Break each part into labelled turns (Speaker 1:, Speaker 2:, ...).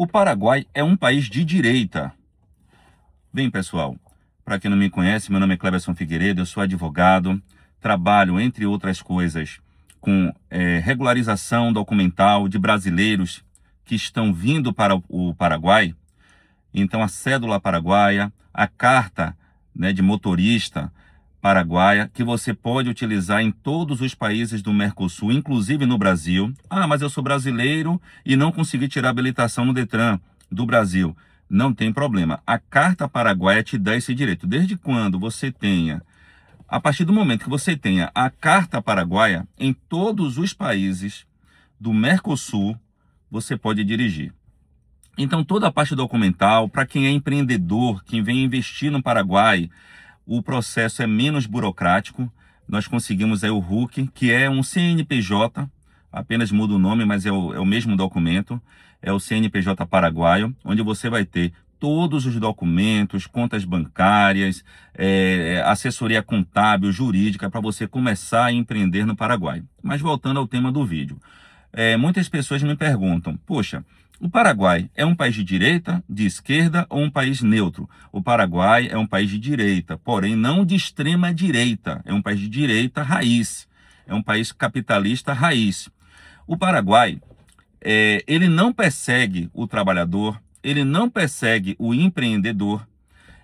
Speaker 1: O Paraguai é um país de direita. Bem, pessoal, para quem não me conhece, meu nome é Cleberson Figueiredo, eu sou advogado, trabalho, entre outras coisas, com regularização documental de brasileiros que estão vindo para o Paraguai. Então, a cédula paraguaia, a carta, né, de motorista paraguaia, que você pode utilizar em todos os países do Mercosul, inclusive no Brasil. Ah, mas eu sou brasileiro e não consegui tirar habilitação no Detran do Brasil. Não tem problema. A carta paraguaia te dá esse direito. Desde quando você tenha, a partir do momento que você tenha a carta paraguaia, em todos os países do Mercosul, você pode dirigir. Então, toda a parte documental, para quem é empreendedor, quem vem investir no Paraguai, o processo é menos burocrático. Nós conseguimos aí o RUC, que é um CNPJ, apenas muda o nome, mas é o mesmo documento, é o CNPJ paraguaio, onde você vai ter todos os documentos, contas bancárias, assessoria contábil, jurídica, para você começar a empreender no Paraguai. Mas voltando ao tema do vídeo, muitas pessoas me perguntam, poxa, o Paraguai é um país de direita, de esquerda ou um país neutro? O Paraguai é um país de direita, porém não de extrema direita. É um país de direita raiz. É um país capitalista raiz. O Paraguai, ele não persegue o trabalhador, ele não persegue o empreendedor.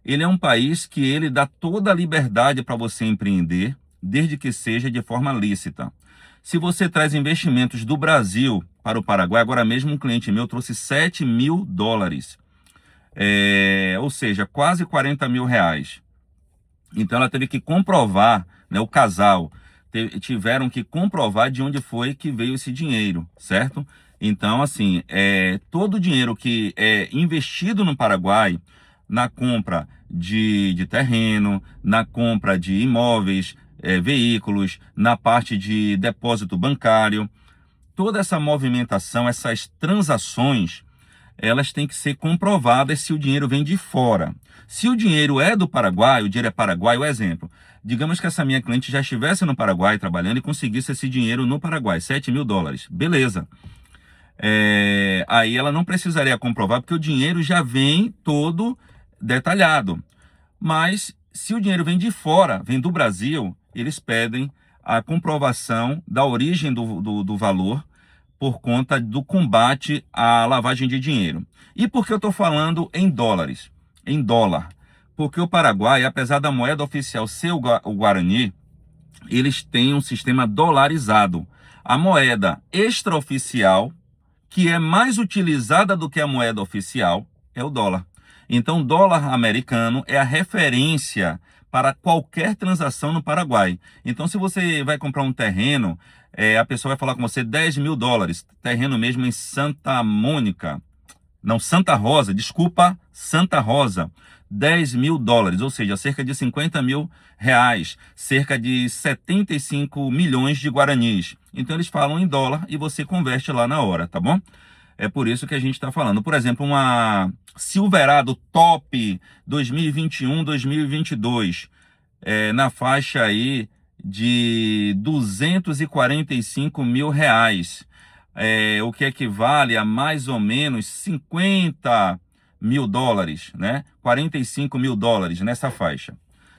Speaker 1: Ele é um país que ele dá toda a liberdade para você empreender, desde que seja de forma lícita. Se você traz investimentos do Brasil para o Paraguai, agora mesmo um cliente meu trouxe 7 mil dólares, ou seja, quase 40 mil reais. Então ela teve que comprovar, né, o casal, tiveram que comprovar de onde foi que veio esse dinheiro, certo? Então, assim, todo o dinheiro que é investido no Paraguai, na compra de terreno, na compra de imóveis, veículos, na parte de depósito bancário, toda essa movimentação, essas transações, elas têm que ser comprovadas se o dinheiro vem de fora. Se o dinheiro é do Paraguai, o dinheiro é paraguaio, exemplo, digamos que essa minha cliente já estivesse no Paraguai trabalhando e conseguisse esse dinheiro no Paraguai, 7 mil dólares, beleza. Aí ela não precisaria comprovar, porque o dinheiro já vem todo detalhado. Mas se o dinheiro vem de fora, vem do Brasil, eles pedem a comprovação da origem do valor por conta do combate à lavagem de dinheiro. E por que eu estou falando em dólares? Em dólar. Porque o Paraguai, apesar da moeda oficial ser o Guarani, eles têm um sistema dolarizado. A moeda extraoficial, que é mais utilizada do que a moeda oficial, é o dólar. Então, o dólar americano é a referência para qualquer transação no Paraguai. Então, se você vai comprar um terreno, a pessoa vai falar com você 10 mil dólares, terreno mesmo em Santa Mônica, não, Santa Rosa, desculpa, Santa Rosa, 10 mil dólares, ou seja, cerca de 50 mil reais, cerca de 75 milhões de guaranis. Então, eles falam em dólar e você converte lá na hora, tá bom? É por isso que a gente está falando. Por exemplo, uma Silverado Top 2021-2022, na faixa aí de 245 mil reais, o que equivale a mais ou menos 50 mil dólares, né? 45 mil dólares nessa faixa.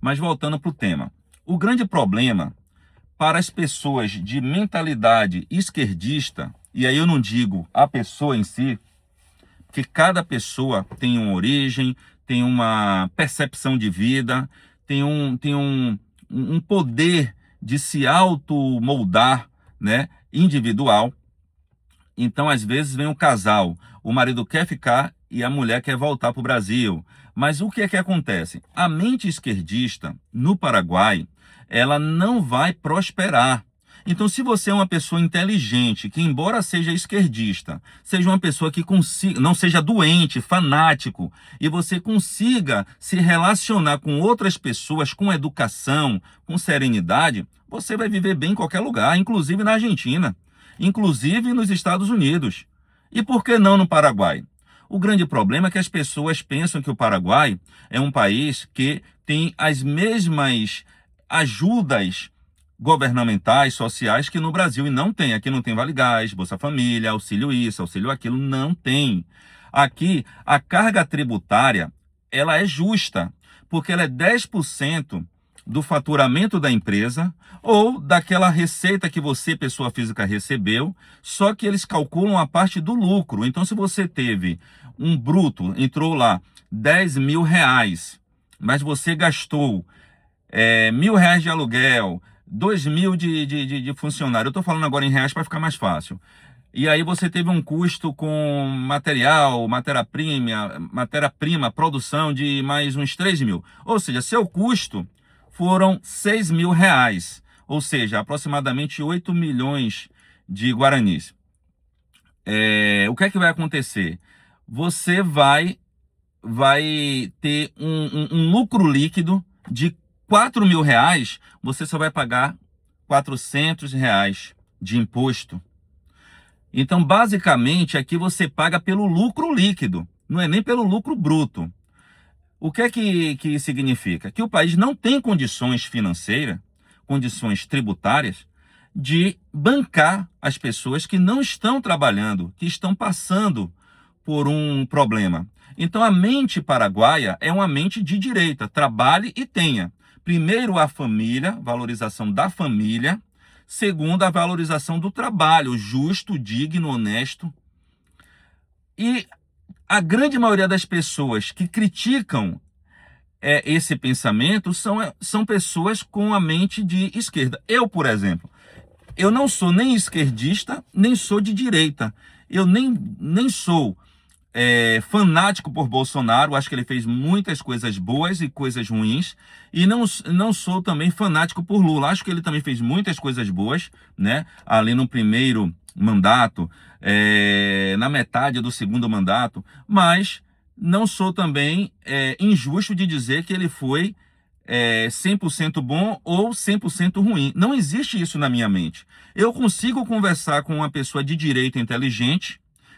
Speaker 1: Mas voltando para o tema, o grande problema para as pessoas de mentalidade esquerdista, e aí eu não digo a pessoa em si, porque cada pessoa tem uma origem, tem uma percepção de vida, tem um poder de se automoldar, né, individual. Então, às vezes, vem um casal, o marido quer ficar e a mulher quer voltar para o Brasil. Mas o que é que acontece? A mente esquerdista, no Paraguai, ela não vai prosperar. Então, se você é uma pessoa inteligente, que embora seja esquerdista, seja uma pessoa que consiga, não seja doente, fanático, e você consiga se relacionar com outras pessoas com educação, com serenidade, você vai viver bem em qualquer lugar, inclusive na Argentina, inclusive nos Estados Unidos. E por que não no Paraguai? O grande problema é que as pessoas pensam que o Paraguai é um país que tem as mesmas ajudas governamentais, sociais, que no Brasil, e não tem. Aqui não tem Vale Gás, Bolsa Família, auxílio isso, auxílio aquilo, não tem. Aqui, a carga tributária, ela é justa, porque ela é 10% do faturamento da empresa ou daquela receita que você, pessoa física, recebeu, só que eles calculam a parte do lucro. Então, se você teve um bruto, entrou lá R$ 10.000, mas você gastou R$ 1.000 de aluguel, 2.000 de funcionário. Eu estou falando agora em reais para ficar mais fácil. E aí você teve um custo com material, matéria-prima, produção de mais uns 3.000. Ou seja, seu custo foram R$ 6.000, ou seja, aproximadamente 8 milhões de guaranis. O que é que vai acontecer? Você vai ter um lucro líquido de R$ 4.000, você só vai pagar R$ 400 de imposto. Então, basicamente, aqui você paga pelo lucro líquido, não é nem pelo lucro bruto. O que é que significa? Que o país não tem condições financeiras, condições tributárias, de bancar as pessoas que não estão trabalhando, que estão passando por um problema. Então, a mente paraguaia é uma mente de direita, trabalhe e tenha. Primeiro, a família, valorização da família. Segundo, a valorização do trabalho, justo, digno, honesto. E a grande maioria das pessoas que criticam esse pensamento são pessoas com a mente de esquerda. Eu, por exemplo, eu não sou nem esquerdista, nem sou de direita. Eu nem sou fanático por Bolsonaro, acho que ele fez muitas coisas boas e coisas ruins, e não sou também fanático por Lula, acho que ele também fez muitas coisas boas, né? Ali no primeiro mandato, na metade do segundo mandato, mas não sou também injusto de dizer que ele foi 100% bom ou 100% ruim. Não existe isso na minha mente. Eu consigo conversar com uma pessoa de direita inteligente,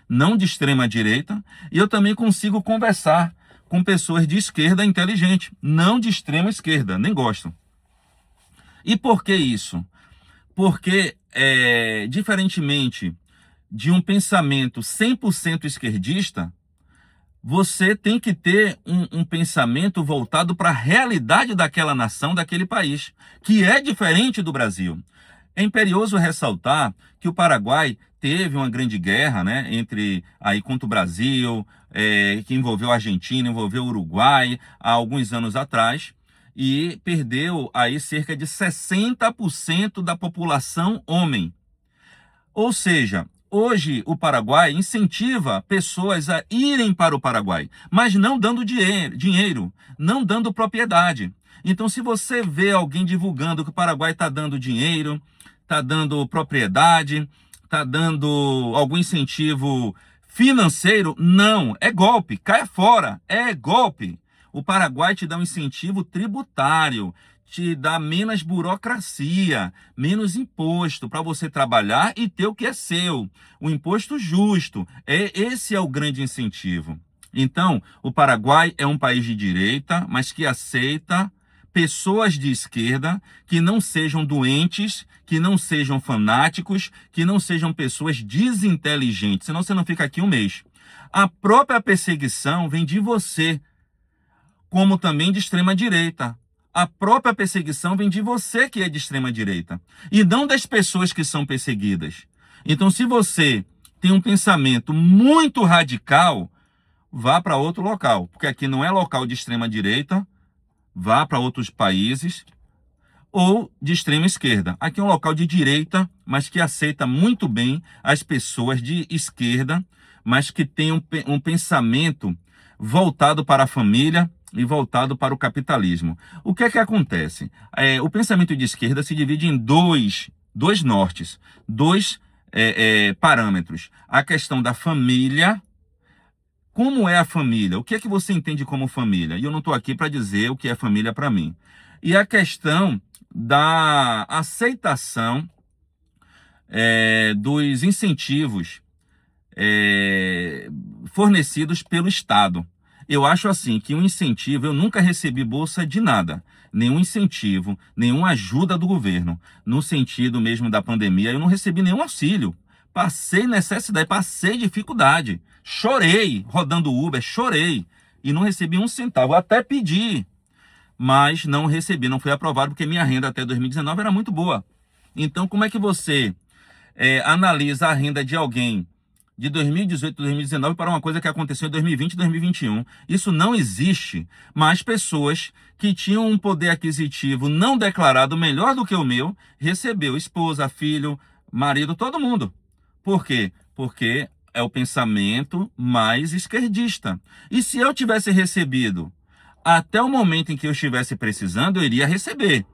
Speaker 1: não de extrema direita, e eu também consigo conversar com pessoas de esquerda inteligente, não de extrema esquerda, nem gosto. E por que isso? Porque, diferentemente de um pensamento 100% esquerdista, você tem que ter um pensamento voltado para a realidade daquela nação, daquele país, que é diferente do Brasil. É imperioso ressaltar que o Paraguai teve uma grande guerra, né, contra o Brasil, que envolveu a Argentina, envolveu o Uruguai, há alguns anos atrás, e perdeu aí cerca de 60% da população homem. Ou seja, hoje o Paraguai incentiva pessoas a irem para o Paraguai, mas não dando dinheiro, não dando propriedade. Então, se você vê alguém divulgando que o Paraguai está dando dinheiro, está dando propriedade, está dando algum incentivo financeiro, não, é golpe, caia fora, é golpe. O Paraguai te dá um incentivo tributário, te dá menos burocracia, menos imposto para você trabalhar e ter o que é seu, o imposto justo. Esse é o grande incentivo. Então, o Paraguai é um país de direita, mas que aceita pessoas de esquerda que não sejam doentes, que não sejam fanáticos, que não sejam pessoas desinteligentes, senão você não fica aqui um mês. A própria perseguição vem de você, como também de extrema direita. A própria perseguição vem de você que é de extrema direita, e não das pessoas que são perseguidas. Então, se você tem um pensamento muito radical, vá para outro local, porque aqui não é local de extrema direita, vá para outros países, ou de extrema esquerda. Aqui é um local de direita, mas que aceita muito bem as pessoas de esquerda, mas que tem um pensamento voltado para a família e voltado para o capitalismo. O que é que acontece? O pensamento de esquerda se divide em dois nortes, dois parâmetros. A questão da família. Como é a família? O que é que você entende como família? E eu não estou aqui para dizer o que é família para mim. E a questão da aceitação dos incentivos fornecidos pelo Estado. Eu acho assim que um incentivo, eu nunca recebi bolsa de nada, nenhum incentivo, nenhuma ajuda do governo. No sentido mesmo da pandemia, eu não recebi nenhum auxílio. Passei necessidade, passei dificuldade. Chorei, rodando Uber, chorei. E não recebi um centavo. Eu até pedi, mas não recebi, não foi aprovado, porque minha renda até 2019 era muito boa. Então, como é que você analisa a renda de alguém de 2018 a 2019 para uma coisa que aconteceu em 2020 e 2021? Isso não existe, mas pessoas que tinham um poder aquisitivo não declarado melhor do que o meu, recebeu esposa, filho, marido, todo mundo. Por quê? Porque é o pensamento mais esquerdista. E se eu tivesse recebido até o momento em que eu estivesse precisando, eu iria receber.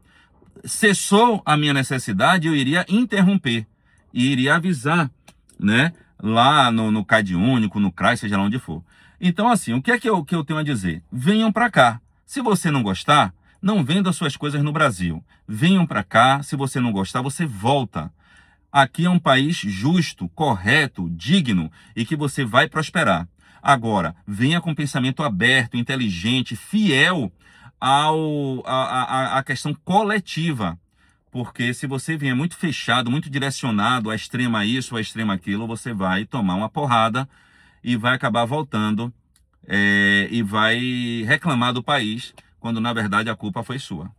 Speaker 1: Cessou a minha necessidade, eu iria interromper e iria avisar, né? Lá no CAD Único, no CRAS, seja lá onde for. Então, assim, o que é que eu tenho a dizer? Venham para cá. Se você não gostar, não venda suas coisas no Brasil. Venham para cá. Se você não gostar, você volta. Aqui é um país justo, correto, digno e que você vai prosperar. Agora, venha com pensamento aberto, inteligente, fiel à questão coletiva. Porque se você vier muito fechado, muito direcionado a extrema isso, a extrema aquilo, você vai tomar uma porrada e vai acabar voltando e vai reclamar do país, quando na verdade a culpa foi sua.